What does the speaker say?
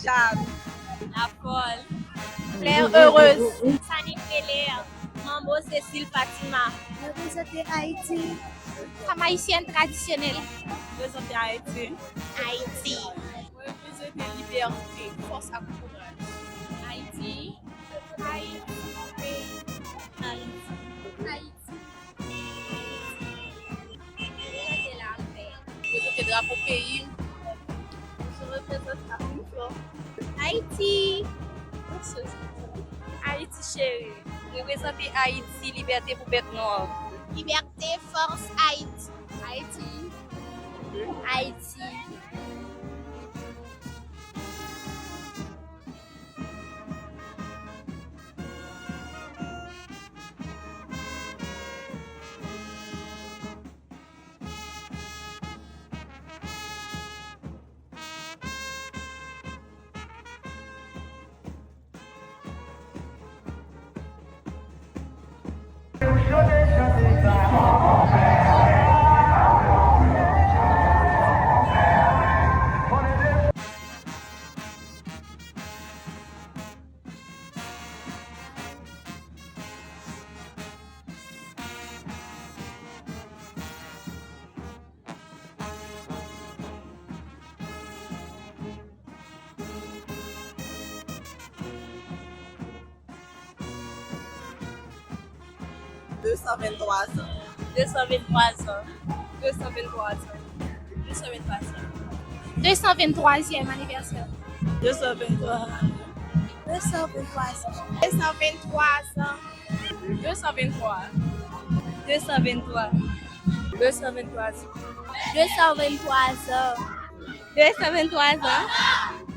Jeanne. La folle. Claire heureuse. Sani Claire. Mambo Cécile Fatima. Représenter Haïti. Femme haïtienne traditionnelle. Représenter Haïti. Haïti. Représenter liberté, force à courage. Haïti. Haïti. Haïti. Haïti. Représenter la paix. Représenter drapeau pays. Je représente l'Afrique. Haïti. Haïti chérie. Représenter Haïti, liberté pour bête noire. Liberté, force, Haïti. Haïti. Haïti. « 223 ans. 223 ans. 223 ans. 223 ans. 223e anniversaire. 223. 223 ans. 223 ans. 223. 223. 223 ans. 223 ans. 223 ans.